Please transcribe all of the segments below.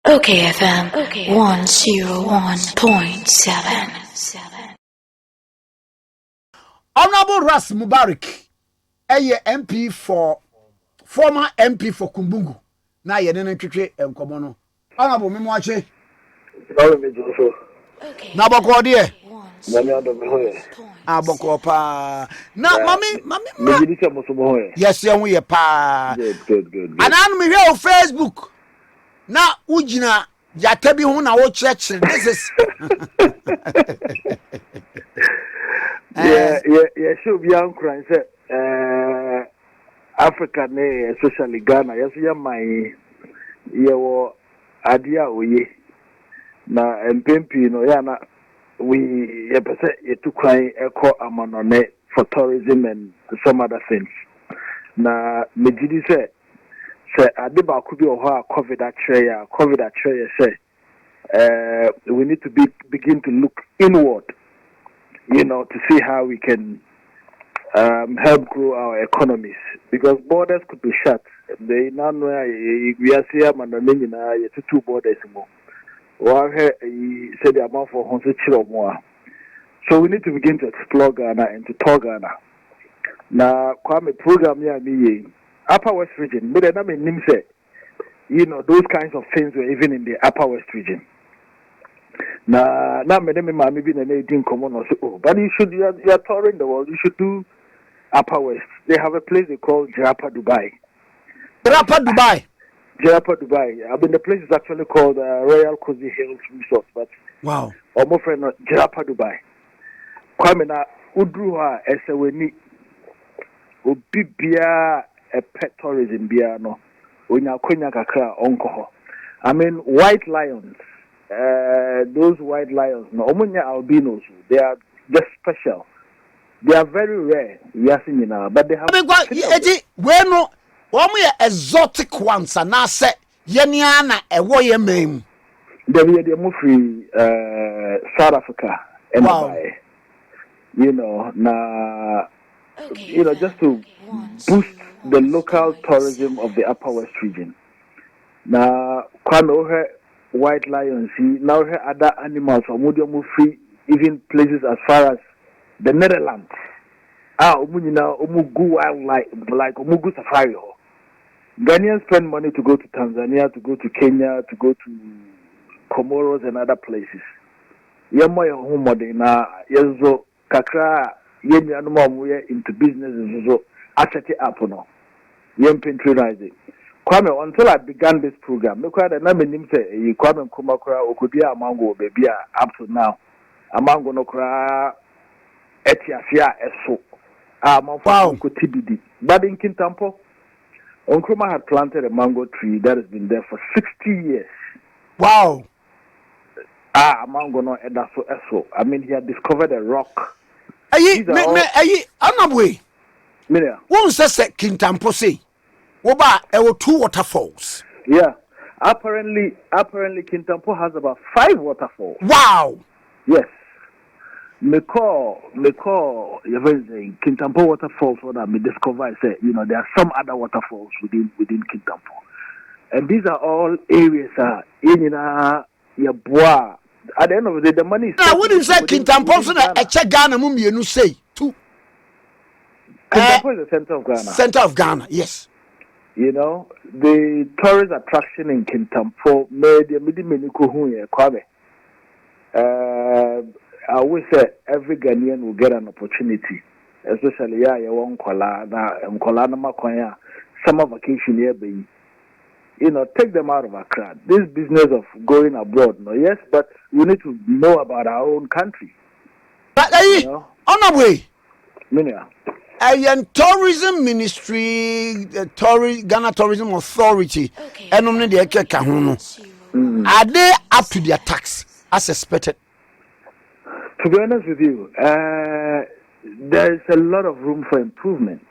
OKFM 101.7. Honorable Ras Mubarak, MP for former MP for Kumbungu. Na ye nene twetwe enkomo no. Honorable me moache. Na boko de. Aboko pa. Na mami yes ye hu ye pa. Good. Anan me hwe o Facebook. Na ugina yata bi hu na wo church. This is yeah, should be uncle and say Africa, especially Ghana. Yes, yeah, my idea we na MPP no yeah na we to cry echo amanone for tourism and some other things. Na mejidi say adiba could be COVID say we need to begin to look inward, to see how we can help grow our economies, because borders could be shut. They now know we are here and two borders more. Said the amount for 100 more. So we need to begin to explore Ghana and to talk Ghana. Now, Kwame program here me Upper West region. But then I mean, say, those kinds of things were even in the Upper West region. Now maybe an 18 common or so. But you are touring the world. You should do Upper West. They have a place they call Jarapa, Dubai. Dubai. I mean, the place is actually called Royal Cozy Hills Resort. But wow. Almost friend Jarapa, Dubai. Kwame na udruha eseweni obibia a pet tourism bia no. Onya konya kakra onko. I mean, white lions. Those white lions, no, omunya albinos. They are just special. They are very rare. We are seeing now, but they have. Bueno, exotic ones, and I say, Yeniana, a warrior name. They are more free, South Africa, and wow. Just to boost the local tourism of the Upper West region. Now, white lions, now other animals are more free, even places as far as the Netherlands. Umugu wildlife, like Umugu safari. Ghanaians spend money to go to Tanzania, to go to Kenya, to go to Comoros and other places. Yamo ya humode na yezo kakra yenye anuma muye into business so achati up no. Yem patronize. Kwame, until I began this program, look at the name say Kwame Kumakura Okudia Amango baby up to now. Amango no kra Etiafia eso. Wow. But in Kintampo, Nkrumah had planted a mango tree that has been there for 60 years. Wow. Mango no edaso eso. I mean, he had discovered a rock. Anabwe. Minia. One says Kintampo say. Oba, there were 2 waterfalls. Yeah. Apparently Kintampo has about 5 waterfalls. Wow. Yes. Meko, Kintampo waterfalls. What I discover, I say, there are some other waterfalls within Kintampo, and these are all areas. At the end of the day, the money is. Now, what is that Kintampo? So that a check Ghana mummy you say too. Kintampo is the center of Ghana. Center of Ghana, yes. The tourist attraction in Kintampo made the Midimeniku Huye Kwame. I always say every Ghanaian will get an opportunity, especially summer vacation here. Take them out of Accra. This business of going abroad, yes, but we need to know about our own country. But on our way, Minia. Tourism Ministry, Ghana Tourism Authority, and only the Kahuno. Are they up to their tax as expected? To be honest with you, there is a lot of room for improvement.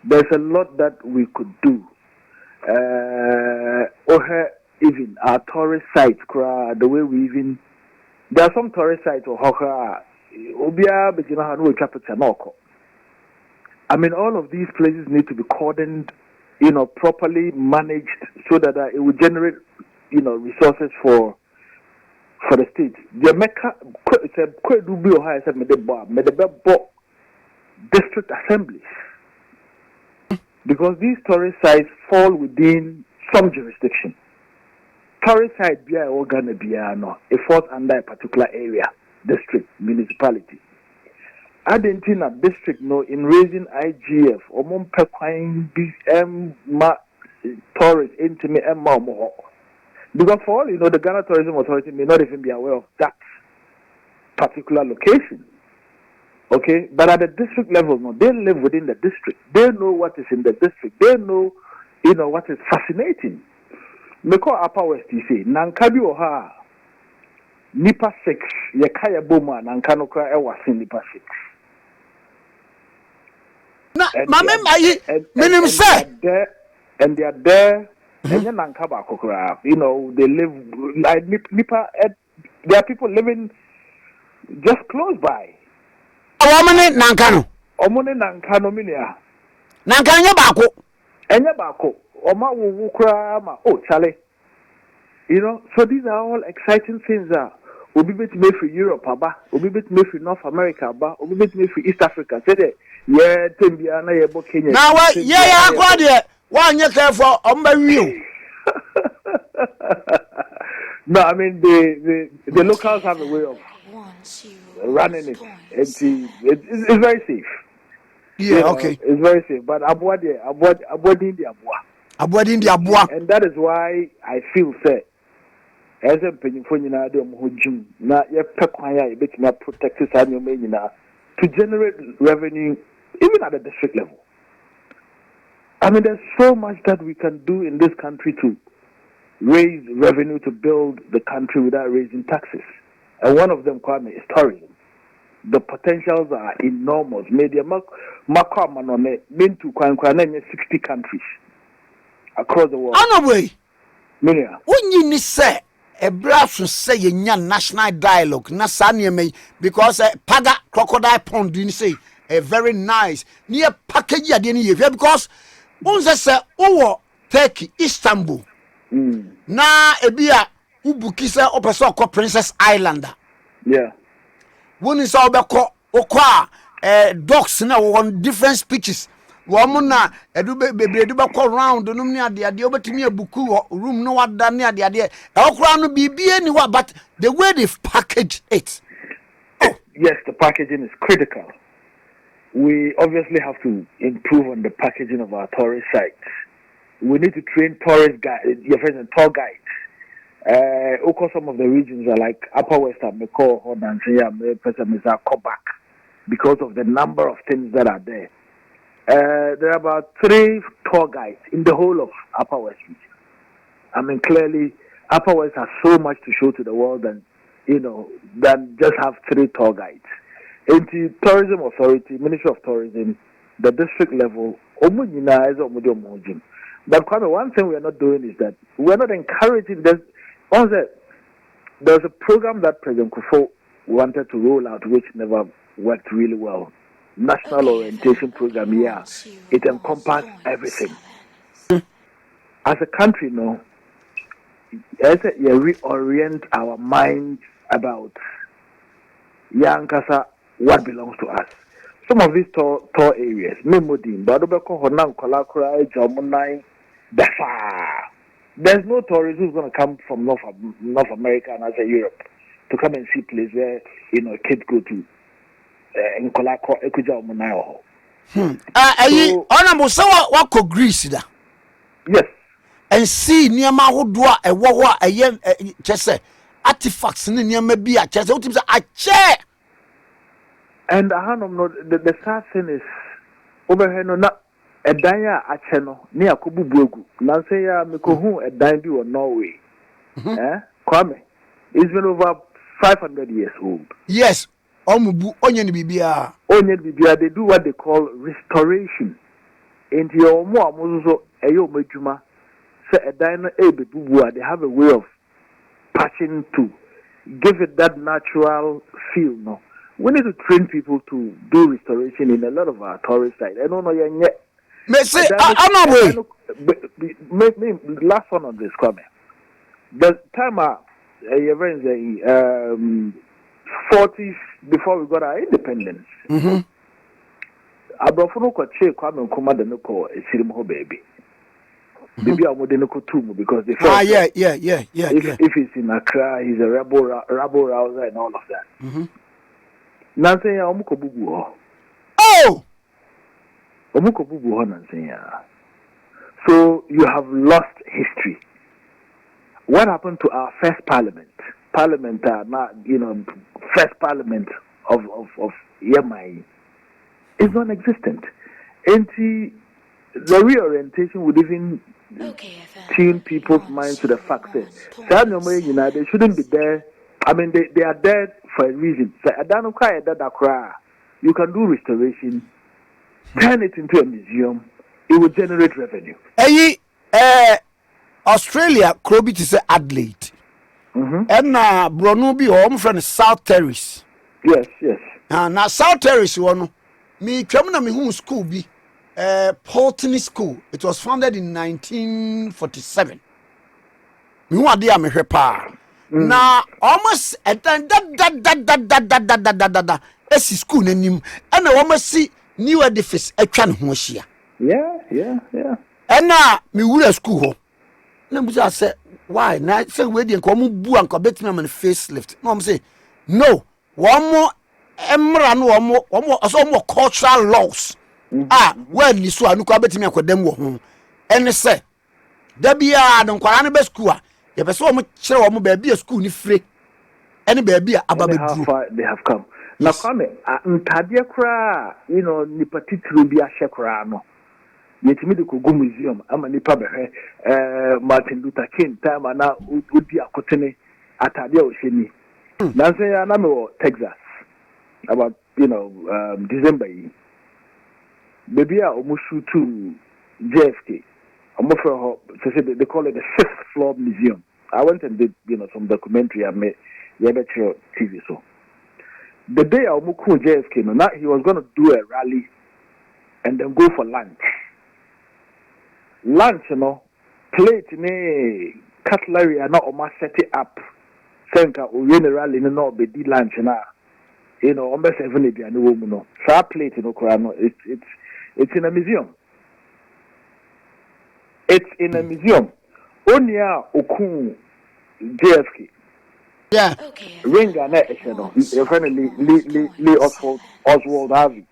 There's a lot that we could do. Even our tourist sites, the way we even... There are some tourist sites, I mean, all of these places need to be cordoned, properly managed so that it will generate resources for the state. The Mecca said, "Quite do be Ohio said, me the district assemblies, because these tourist sites fall within some jurisdiction. Tourist site be organ it falls under a particular area, district, municipality. Argentina district no in raising IGF or Montpequine tourists into me and more. Because for all the Ghana Tourism Authority may not even be aware of that particular location. Okay, but at the district level, no, they live within the district. They know what is in the district. They know, what is fascinating. Me call Upper West, you say, Nankabi Oha, Nipa 6, Yakaya Boma, Nankanoka, Ewasin Nipa 6. And they are there, and then Nankaba Kokra, they live like Nipa, there are people living just close by. Omone Nankano. Omone Nankano minia. Nankanya bako. Enya bako. Oma wukra ma. Oh, Charlie. So these are all exciting things that Obi bet me for Europe aba, Obi bet me for North America aba, Obi bet me for East Africa. Say that Tembia na yebo Kenya. Now what? Akwa de. One you careful omba wiu. No, I mean the locals have a way of running it. It's very safe. Yeah, okay. It's very safe. But Abwadi Abwa. And that is why I feel say as a penny na protect to generate revenue even at the district level. I mean, there's so much that we can do in this country to raise revenue to build the country without raising taxes. And one of them, Kwame, is tourism. The potentials are enormous. Media Makwamanone been to 60 countries across the world. On the way. Minia. When you say a brass to say a national dialogue, Nasanya may because a paga crocodile pond didn't say a very nice near package didn't because once say Turkey, Istanbul. Na ebia ubukisa opeso ko Princess Islander. Yeah. When is all okwa dogs na on different speeches. Woman na edu bebre ba ko round no ni ade obetimi abuku room no wada ni ade e okra no bibie ni wa but the way they've packaged it. Oh, yes, the packaging is critical. We obviously have to improve on the packaging of our tourist sites. We need to train tourist guides, your friends and tour guides. Some of the regions are like Upper West, Meko, Hodansaya, Kobak, because of the number of things that are there. There are about 3 tour guides in the whole of Upper West region. I mean, clearly, Upper West has so much to show to the world than just have 3 tour guides. In the Tourism Authority, Ministry of Tourism, the district level, but one thing we are not doing is that we are not encouraging this. There's a program that President Kufuor wanted to roll out, which never worked really well. National Orientation Program, yeah. It encompassed everything. As a country, as we reorient our minds about Yankasa, what belongs to us. Some of these tour areas, Memodin, Badobeko, Honam, Kolakura, Jamunai, there's no tourist who's going to come from North America and also Europe to come and see places where kids go to in Kolako, Ekuja, Munayo. Honorable, so what could Greece da? Yes. And see near Mahudwa a wawa a yen just say artifacts near maybe a chess. I chair. And the sad thing is over here not a danya a channel near Kububugu. Nansaya Mikohu a dime or Norway. Kwame. It's been over 500 years old. Yes. Omubu Onyen Bibia. Onyen Bibia, they do what they call restoration. Into your more Muzo Ayo Majuma. Say a diner Bubua, they have a way of patching to give it that natural feel. No. We need to train people to do restoration in a lot of our tourist sites. I don't know yet. Last one on this, Kwame. The time your friends 40s before we got our independence. Abrofo ko che Kwame Nkrumah de no ko esirim ho baby. Baby amode no ko tumu because they felt yeah. If he's in Accra, he's a rabble rouser and all of that. Nansen ya omuko bubu ho. Oh! Omuko bubu ho nansen ya. So you have lost history. What happened to our first parliament? Parliament, first parliament of Yamai is non-existent. And the reorientation would even tune people's minds to the fact that they shouldn't be there. I mean, they are there for a reason. So you can do restoration, turn it into a museum. It will generate revenue. Australia, Krobi to say Adelaide. And Bruno be home from South Terrace. Yes. Now South Terrace one. Me Chamina me who school be Pulteney School. It was founded in 1947. Me who are me hepa. Now almost at that esi school nenim and almost see new edifice etwan ho hia. Yeah. And now me wura school ho. Na me say why? Na say we dey nko mu bu anko betima man facelift. No me say no. One more emra no one more cultural laws. Where ni so anu ko betima akodam wo ho. Ene say da bia no kwara ne be school a ye be so wo kire wo ba bia school ni free. Ene ba bia aba be duro. They have come. Na kwame ntade kra, ni patitru bi ahye kra no. Yetimi de kogu museum ama nipa behwe Martin Luther King time na odi akotene atade a oheni. Na say ya na me Texas about December yi. Baby a omushu to JFK. They call it the 6th floor museum. I went and did some documentary I made TV so. The day I omuku JFK no, he was going to do a rally and then go for lunch. Lunch, plate ne cutlery and not set it up. Senka o rally no be di lunch na. Almost 7 day and woman no. So plate it's in a museum. It's in a museum. Onya okun JFK. Yeah. Ringa na esheno. Your friend Lee Oswald Harvey.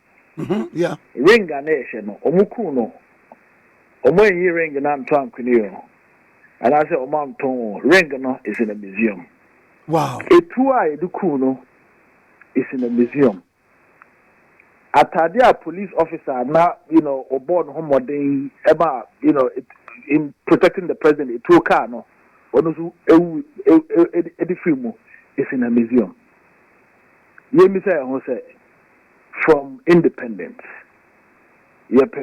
Yeah. Ringa na esheno. Omuku no. Omo yi ring na ntwan kunio. And I say Omanton ring no is in a museum. Wow. Etua eduku no is in a museum. Atadia police officer na oborn homodin eba in protecting the president etu car no onusu edifimu is in a museum. Yemi say ho say from independence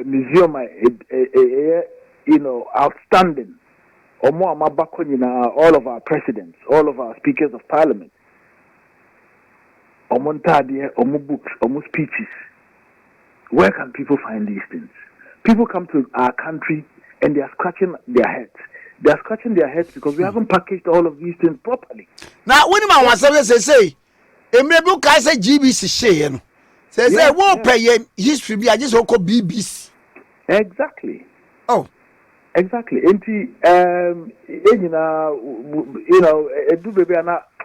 museum outstanding. All of our presidents, all of our speakers of parliament, books, speeches. Where can people find these things? People come to our country and they are scratching their heads. They are scratching their heads because we haven't packaged all of these things properly. Now, when I was say, maybe I say GBC share. Say, won't pay history. I just call BBC. Exactly. Oh, exactly.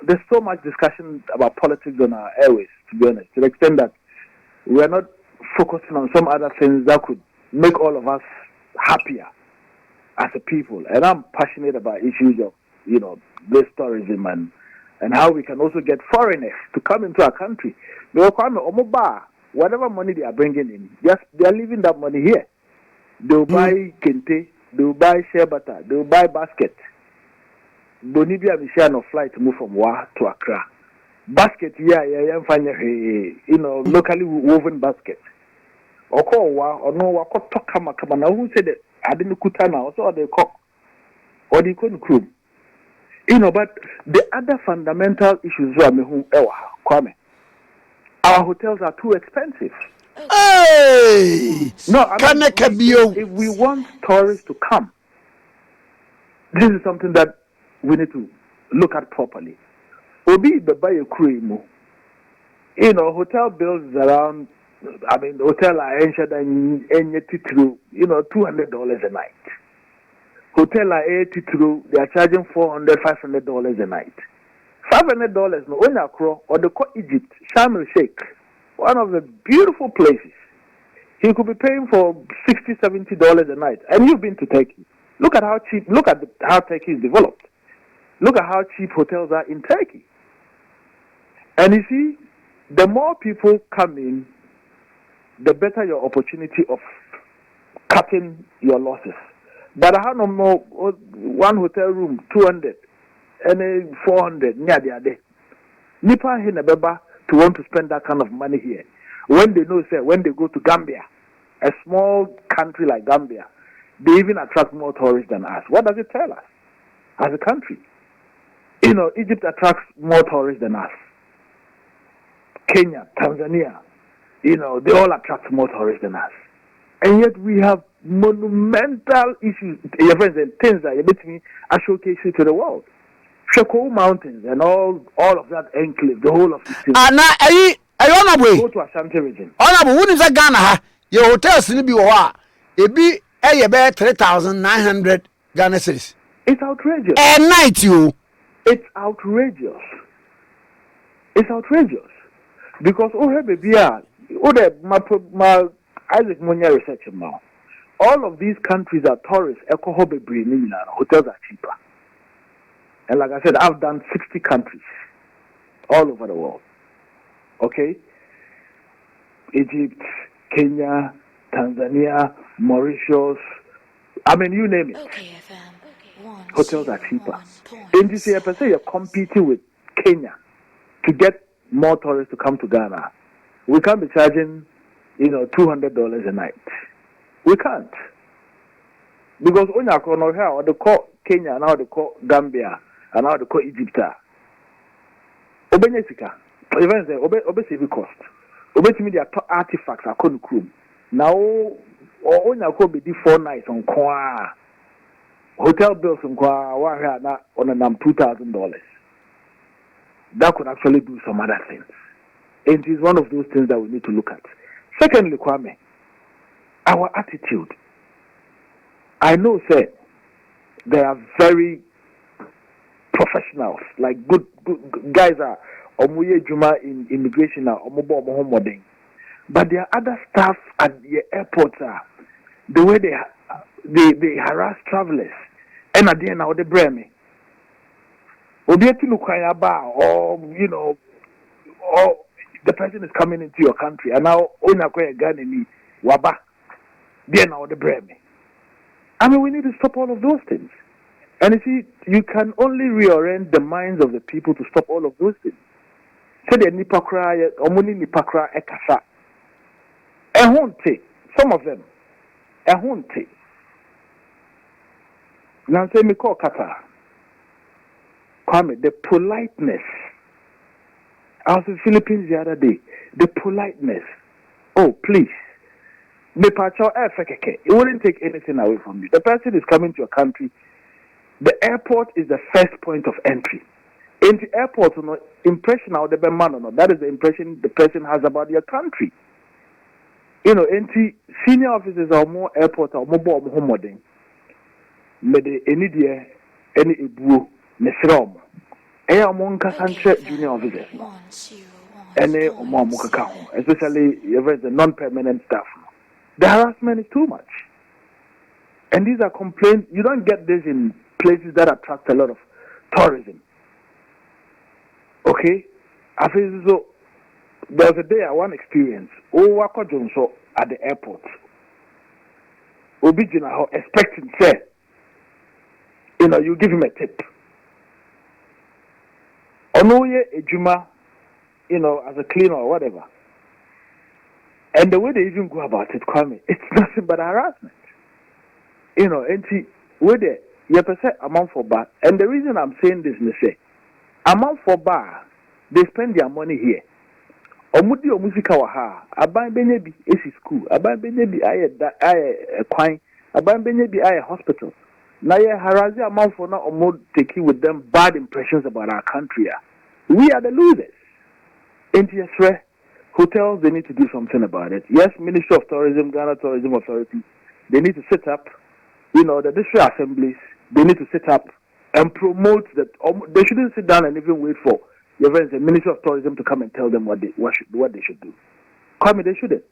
There's so much discussion about politics on our airways, to be honest, to the extent that we are not focusing on some other things that could make all of us happier as a people. And I'm passionate about issues of, this tourism and how we can also get foreigners to come into our country. Whatever money they are bringing in, they are leaving that money here. They'll buy kente, they'll buy shea butter, they'll buy basket. Bonibia Michelle no flight to move from Wa to Accra. Basket, locally woven basket. Or no, now who said that I didn't kutana also they cook or they couldn't crew. But the other fundamental issues are our hotels are too expensive. Hey! No, if we want tourists to come, this is something that we need to look at properly. Obi buy a cream. Hotel bills is around. I mean, hotel I entered and through, $200 a night. Hotel I through, they are charging $400, $500 a night. $500 no when across or the Egypt, Sharm el Sheikh, one of the beautiful places. He could be paying for $60, $70 a night. And you've been to Turkey. Look at how cheap. Look at how Turkey is developed. Look at how cheap hotels are in Turkey. And you see, the more people come in, the better your opportunity of cutting your losses. But I have no more one hotel room 200 and 400 near the other. Nipa hinabeba to want to spend that kind of money here when they know, say, when they go to Gambia, a small country like Gambia, they even attract more tourists than us. What does it tell us as a country? Egypt attracts more tourists than us. Kenya, Tanzania, they all attract more tourists than us. And yet we have monumental issues, your friends, and things that you showcase to the world. Shoko Mountains and all of that enclave, the whole of the city. Go to Ashanti region. Honorable, what is that Ghana? Your hotels in the it be about 3,900 Ghana cedis. It's outrageous. At night, you. It's outrageous. It's outrageous. Because baby, my Isaac Munya research now. All of these countries are tourists. Hotels are cheaper. And like I said, I've done 60 countries all over the world. Okay? Egypt, Kenya, Tanzania, Mauritius. I mean, you name it. okayfm. Hotels are cheaper. In this year, per se, you're competing with Kenya to get more tourists to come to Ghana. We can't be charging, $200 a night. We can't. Because when you call here, or they call Kenya, now they call Gambia, and now they call Egypt. Obenyesika, even say obesave cost. Obetimi their artifacts are called crew. Now, or when you call be 4 nights on Kwa hotel bills on Kwa, on a $2,000. That could actually do some other things. It is one of those things that we need to look at. Secondly, Kwame, our attitude. I know, sir, they are very professionals, like good guys are Omuye Juma in immigration now, but there are other staff at the airports the way they harass travelers. And at the end now they bring me. Or the person is coming into your country and now waba. Then now they bring me. I mean, we need to stop all of those things. And you see, you can only reorient the minds of the people to stop all of those things. Say the nipakra, omuni nipakra ekasa. Ehonte, some of them. Ehonte. Now say me call kata. Kwame, the politeness. I was in the Philippines the other day. The politeness. Oh, please. It wouldn't take anything away from you. The person is coming to your country. The airport is the first point of entry. In the airport, impression out the man, that is the impression the person has about your country. Senior officers are more airport or more modern. Any dear, any ebu, Nesrom. Among Casantre junior officers. Any more Mukakao, especially the non-permanent staff. The harassment is too much. And these are complaints. You don't get this in places that attract a lot of tourism. Okay? I feel so. There was a day I one experience. Wako Jonso at the airport. Obijina expecting say, you give him a tip. Onoye ejuma, as a cleaner or whatever. And the way they even go about it, Kwame, it's nothing but harassment. And see, with it, you percent amount for bar. And the reason I'm saying this, me say, amount for bar, they spend their money here. Omudi omusika waha, aban benyebi esi school, aban benyebi aye kwine, aban benyebi aye hospital. Now, harassing amount for now, or taking with them bad impressions about our country. We are the losers. In TSR, hotels, they need to do something about it. Yes, Ministry of Tourism, Ghana Tourism Authority, they need to set up, the district assemblies, they need to set up and promote that. They shouldn't sit down and even wait for your friends, the Ministry of Tourism, to come and tell them what they should do. They shouldn't.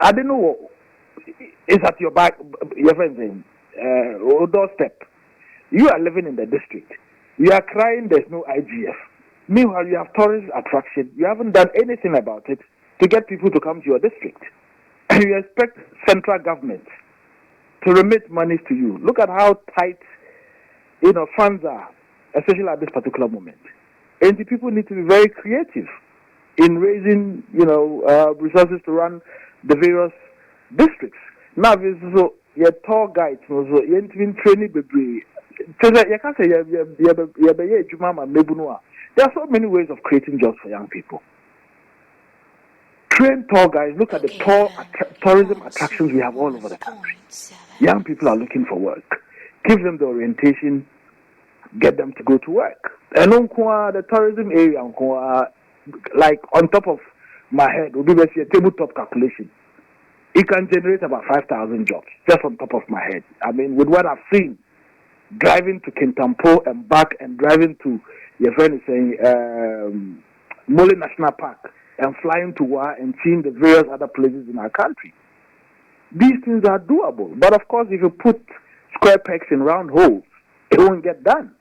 I don't know. It's at your back, your friends saying, doorstep. You are living in the district. You are crying there's no IGF. Meanwhile, you have tourist attraction. You haven't done anything about it to get people to come to your district. And you expect central government to remit monies to you. Look at how tight, funds are, especially at this particular moment. And the people need to be very creative in raising, resources to run the various districts. Now, so your tour guides, so you ain't been training baby. You can't say there are so many ways of creating jobs for young people. Train tour guides. Look at the tourism attractions we have all over the country. Young people are looking for work. Give them the orientation. Get them to go to work. And the tourism area, like on top of my head, will be a tabletop calculation. It can generate about 5,000 jobs just on top of my head. I mean, with what I've seen, driving to Kintampo and back, and driving to, your friend is saying, Mole National Park, and flying to Wa and seeing the various other places in our country. These things are doable. But of course, if you put square pegs in round holes, it won't get done.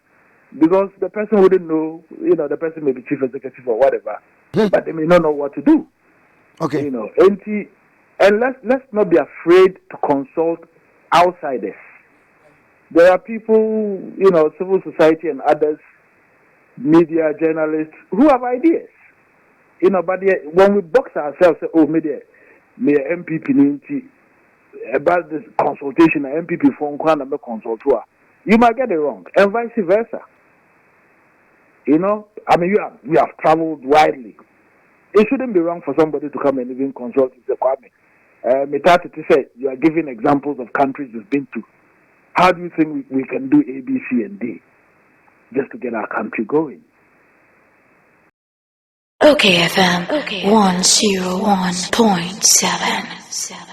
Because the person wouldn't know, the person may be chief executive or whatever, but they may not know what to do. Okay. And let's not be afraid to consult outsiders. There are people, civil society and others, media, journalists, who have ideas. But when we box ourselves, say, media, may MPP about this consultation, MPP phone call and consult, you might get it wrong, and vice versa. We have traveled widely. It shouldn't be wrong for somebody to come and even consult the Kwame. Metati to say you are giving examples of countries we've been to. How do you think we can do A, B, C, and D just to get our country going? OKFM 101.7.